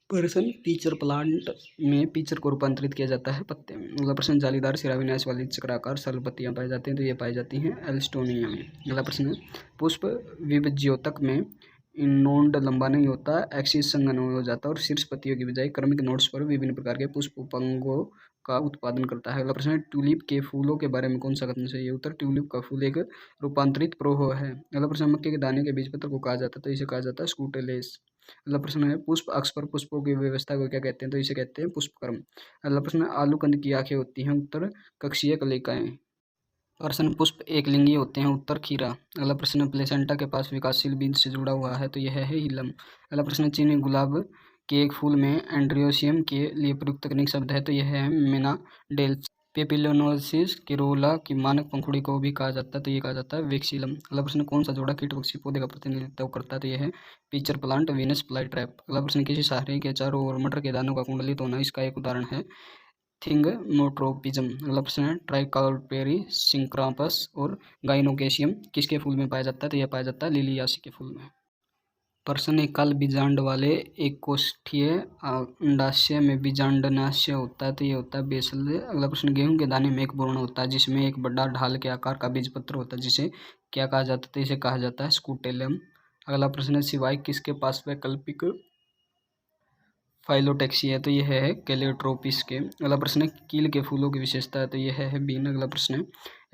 प्रश्न teacher plant में teacher को रूपांतरित किया जाता है पत्ते में। अगला प्रश्न जालीदार शिराविन्यास वाली चक्राकार सरल पत्तियां पाई जाती हैं, तो ये पाई जाती हैं एल्स्टोनिया में। अगला प्रश्न पुष्प विभज्योतक में नोड लंबा नहीं होता, एक्सिस संघनन हो जाता है और शीर्ष पत्तियों की बजाय क्रमिक नोड्स पर विभिन्न प्रकार के पुष्प उपांगों का उत्पादन करता है। अगला प्रश्न ट्यूलिप के फूलों के बारे में कौन सा कथन सही है? उत्तर ट्यूलिप का फूल एक रूपांतरित प्रोह है। अगला प्रश्न मक्के के दाने के बीज पत्र को कहा जाता है, तो इसे कहा जाता है स्कूटेलेस। अगला प्रश्न है पुष्प अक्ष पर पुष्पों की व्यवस्था को क्या कहते हैं? तो इसे कहते हैं पुष्पक्रम। अगला प्रश्न आलू कंद की आंखें होती हैं, उत्तर कक्षीय कलिकाएं। प्रश्न पुष्प एकलिंगी होते हैं, उत्तर खीरा। अगला प्रश्न प्लेसेंटा के पास विकासशील बीज से जुड़ा हुआ है, तो यह है हिलम। अगला प्रश्न चीनी गुलाब के एक फूल में एंड्रियोसियम के लिए प्रयुक्त तकनीक शब्द है, तो यह है मेनाडेल्स। पेपिलोनोसिस केरोला की मानक पंखुड़ी को भी कहा जाता है, तो ये कहा जाता है वेक्सीलम। अगला प्रश्न कौन सा जोड़ा कीट पक्षी पौधे का प्रतिनिधित्व करता है? तो यह है pitcher plant Venus fly trap. अगला प्रश्न किसी सारणी के चारों ओर मटर के दानों का कुंडलित होना, इसका एक उदाहरण है थिंगमोट्रोपिज्म। अगला प्रश्न है ट्राइकाउल्पेरी सिंक्रापस और गाइनोकेशियम किसके फूल में पाया जाता है? तो यह पाया जाता है लिलियासी के फूल में। प्रश्न एकल बीजांड वाले एकोष्ठीय अंडाशय में बीजांडनाशय होता है, तो ये होता है बेसल। अगला प्रश्न गेहूं के दाने में एक बोर्ण होता है जिसमें एक बड़ा ढाल के आकार का बीज पत्र होता है, जिसे क्या कहा जाता है? तो इसे कहा जाता है स्कूटेलम। अगला प्रश्न सिवाय किसके पास वैकल्पिक फाइलोटैक्सी है? तो यह है कैलियोट्रोपिस के। अगला प्रश्न कील के फूलों की विशेषता है, तो यह है बीन। अगला प्रश्न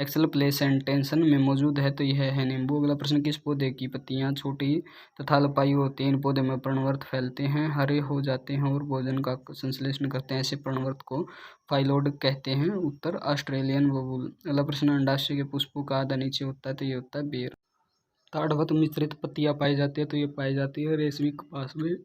एक्सेल प्लेसेंटेंसन में मौजूद है, तो यह है नींबू। अगला प्रश्न किस पौधे की पत्तियां छोटी तथा लपाई होती हैं? इन पौधे में पर्णवर्त फैलते हैं, हरे हो जाते हैं और भोजन का संश्लेषण करते हैं, ऐसे पर्णवर्त को फाइलोड कहते हैं, उत्तर ऑस्ट्रेलियन बबूल। अगला प्रश्न अंडाशय के पुष्पों का आधा नीचे होता है, तो ये होता है बेर। ताड़वत मिश्रित पत्तियां पाई जाती है, तो ये पाई जाती है रेशमी कपास में।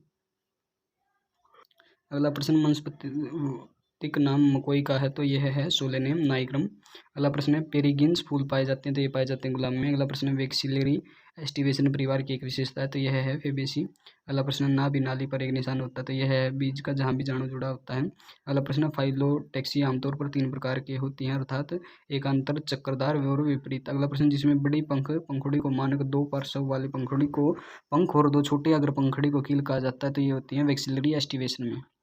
अगला प्रश्न वनस्पतिक नाम मकोई का है, तो यह है सोलेनियम नाइग्रम। अगला प्रश्न है पेरिगिन्स फूल पाए जाते हैं, तो ये पाए जाते हैं गुलाब में। अगला प्रश्न वेक्सिलरी एस्टिवेशन परिवार की एक विशेषता है, तो यह है फेबेसी। अगला प्रश्न नाभि नाली पर एक निशान होता है, तो यह है बीज का जहाँ बीजाणु जुड़ा होता है। अगला प्रश्न फाइलोटैक्सी आमतौर पर 3 प्रकार की होती हैं, अर्थात एकांतर, चक्करदार और विपरीत। अगला प्रश्न जिसमें बड़ी पंखुड़ी को मानक 2 पार्श्व वाली पंखुड़ी को पंख और 2 छोटे अग्र पंखुड़ी को कील कहा जाता है, तो ये होती है वेक्सिलरी एस्टिवेशन में।